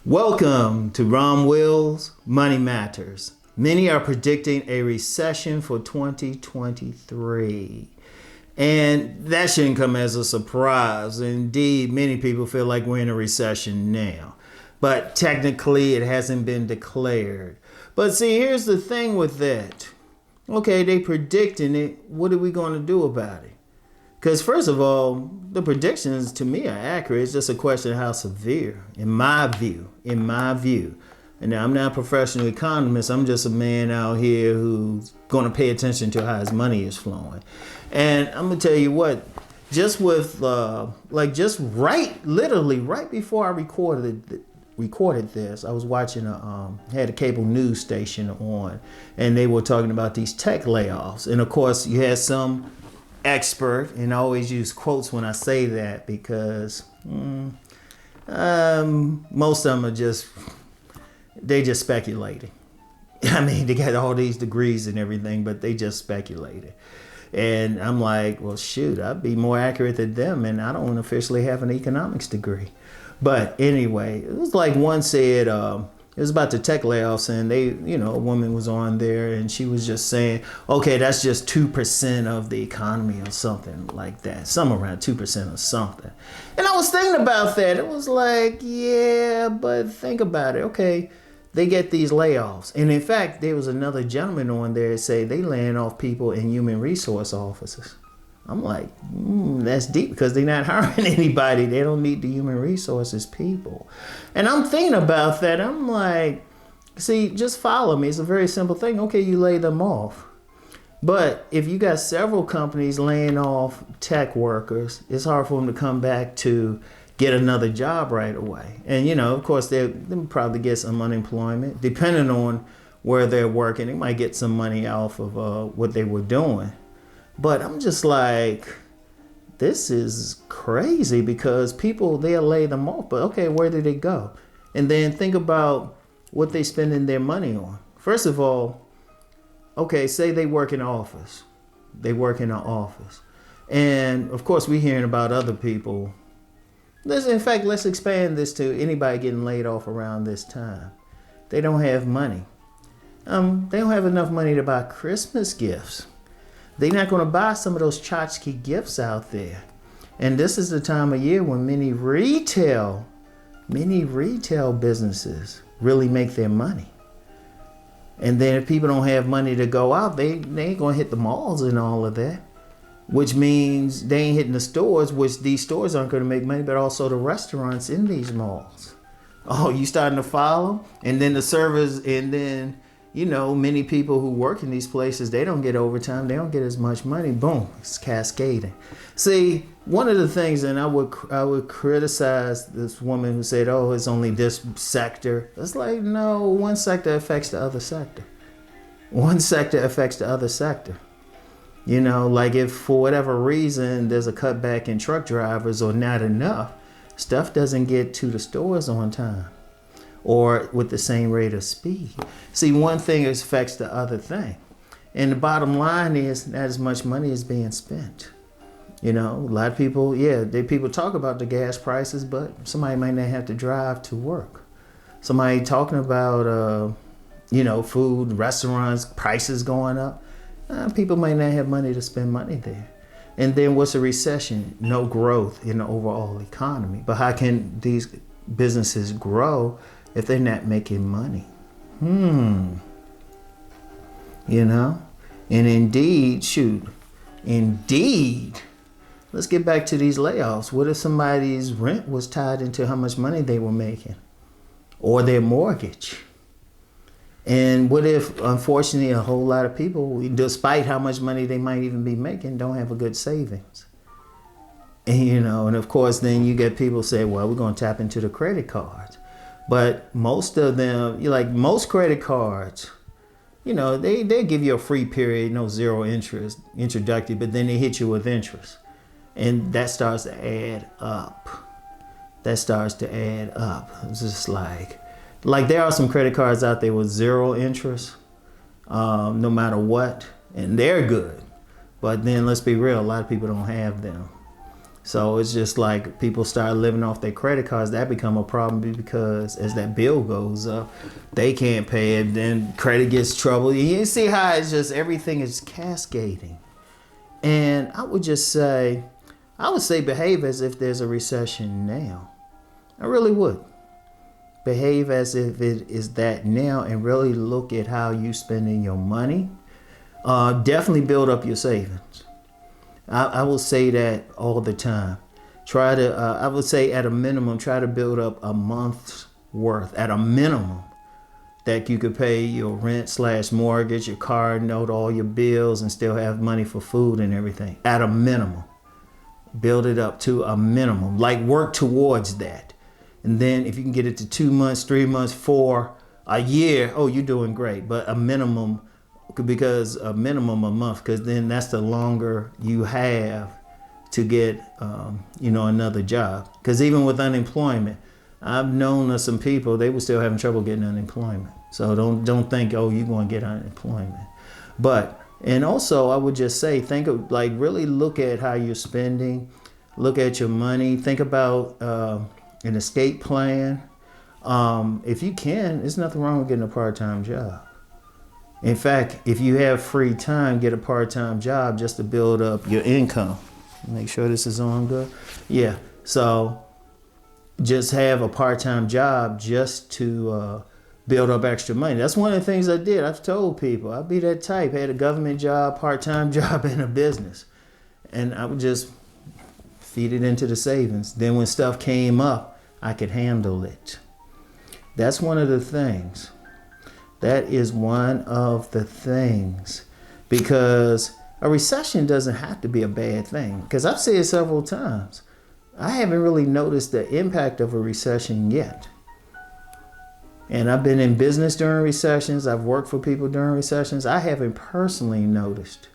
Welcome to Rom Wills Money Matters. Many are predicting a recession for 2023. And that shouldn't come as a surprise. Indeed, many people feel like we're in a recession now. But technically, it hasn't been declared. But see, here's the thing with that. Okay, they predicting it. What are we going to do about it? Because first of all, the predictions to me are accurate. It's just a question of how severe, in my view. And now I'm not a professional economist. I'm just a man out here who's going to pay attention to how his money is flowing. And I'm going to tell you what, just with, literally right before I recorded this, I was watching had a cable news station on, and they were talking about these tech layoffs. And of course, you had some expert, and I always use quotes when I say that because most of them are just speculating. I mean, they got all these degrees and everything, but they just speculated. And I'm like, well, shoot, I'd be more accurate than them, and I don't officially have an economics degree. But anyway, it was like one said, it was about the tech layoffs, and a woman was on there, and she was just saying, okay, that's just 2% of the economy or something like that. Somewhere around 2% or something. And I was thinking about that. It was like, yeah, but think about it. Okay, they get these layoffs. And in fact, there was another gentleman on there that say they laying off people in human resource offices. I'm like, that's deep because they're not hiring anybody. They don't need the human resources people. And I'm thinking about that. I'm like, see, just follow me. It's a very simple thing. Okay, you lay them off. But if you got several companies laying off tech workers, it's hard for them to come back to get another job right away. And, of course, they'll probably get some unemployment. Depending on where they're working, they might get some money off of what they were doing. But I'm just like, this is crazy because people, they'll lay them off. But okay, where do they go? And then think about what they spending their money on. First of all, okay, say they work in an office. They work in an office. And of course, we're hearing about other people. Let's expand this to anybody getting laid off around this time. They don't have money. They don't have enough money to buy Christmas gifts. They're not going to buy some of those tchotchke gifts out there. And this is the time of year when many retail businesses really make their money. And then if people don't have money to go out, they ain't going to hit the malls and all of that, which means they ain't hitting the stores, which these stores aren't going to make money, but also the restaurants in these malls. Oh, you starting to follow? And then the servers, and then many people who work in these places, they don't get overtime. They don't get as much money. Boom, it's cascading. See, one of the things, and I would criticize this woman who said, oh, it's only this sector. It's like, no, one sector affects the other sector. One sector affects the other sector. Like if for whatever reason there's a cutback in truck drivers or not enough, stuff doesn't get to the stores on time or with the same rate of speed. See, one thing affects the other thing. And the bottom line is not as much money is being spent. A lot of people, people talk about the gas prices, but somebody might not have to drive to work. Somebody talking about, food, restaurants, prices going up. People might not have money to spend money there. And then what's a recession? No growth in the overall economy. But how can these businesses grow if they're not making money? And indeed, let's get back to these layoffs. What if somebody's rent was tied into how much money they were making or their mortgage? And what if, unfortunately, a whole lot of people, despite how much money they might even be making, don't have a good savings? And, and of course, then you get people say, well, we're going to tap into the credit cards. But most of them, most credit cards, they give you a free period, no zero interest, introductory, but then they hit you with interest. And that starts to add up. It's just like there are some credit cards out there with zero interest, no matter what, and they're good. But then let's be real, a lot of people don't have them. So it's just like people start living off their credit cards. That become a problem because as that bill goes up, they can't pay it. Then credit gets trouble. You see how it's just everything is cascading. And I would say behave as if there's a recession now. I really would. Behave as if it is that now and really look at how you spending your money. Definitely build up your savings. I will say that all the time. I would say at a minimum, try to build up a month's worth at a minimum that you could pay your rent / mortgage, your car note, all your bills, and still have money for food and everything. At a minimum. Build it up to a minimum. Like work towards that. And then if you can get it to 2 months, 3 months, 4, a year, oh, you're doing great. But a minimum, because a minimum a month, because then that's the longer you have to get, another job. Because even with unemployment, I've known of some people, they were still having trouble getting unemployment. So don't think, oh, you're going to get unemployment. And also I would just say, really look at how you're spending, look at your money, think about an escape plan. If you can, there's nothing wrong with getting a part-time job. In fact, if you have free time, get a part-time job just to build up your income. Make sure this is on good. Yeah, so just have a part-time job just to build up extra money. That's one of the things I did. I've told people, I'd be that type, had a government job, part-time job, and a business. And I would just feed it into the savings. Then when stuff came up, I could handle it. That's one of the things. That is one of the things. Because a recession doesn't have to be a bad thing. Because I've said several times, I haven't really noticed the impact of a recession yet. And I've been in business during recessions. I've worked for people during recessions. I haven't personally noticed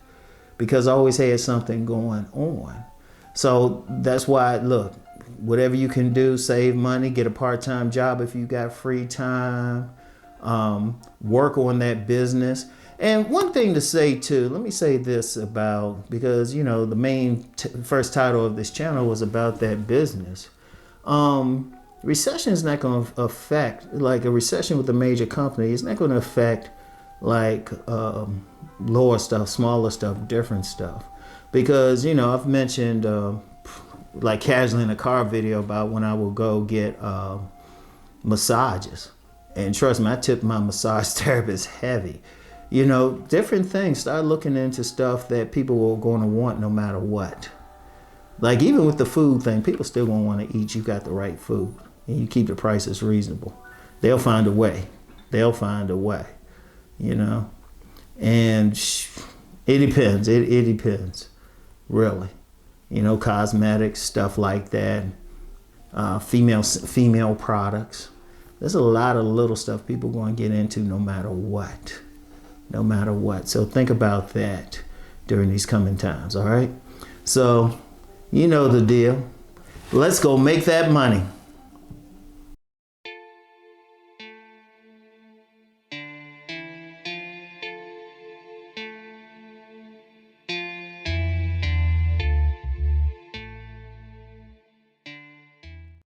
because I always had something going on. So that's why, look, whatever you can do, save money, get a part-time job if you got free time, work on that business. And one thing to say too, let me say this about, because the main first title of this channel was about that business. Recession is not going to affect, like a recession with a major company, it's not going to affect like lower stuff, smaller stuff, different stuff. Because, I've mentioned like casually in a car video about when I will go get massages. And trust me, I tip my massage therapist heavy. Different things. Start looking into stuff that people are going to want no matter what. Like even with the food thing, people still going to want to eat. You got the right food. And you keep the prices reasonable. They'll find a way. And it depends. It depends, really. Cosmetics, stuff like that. Female products. There's a lot of little stuff people going to get into no matter what. So think about that during these coming times, all right? So, you know the deal. Let's go make that money.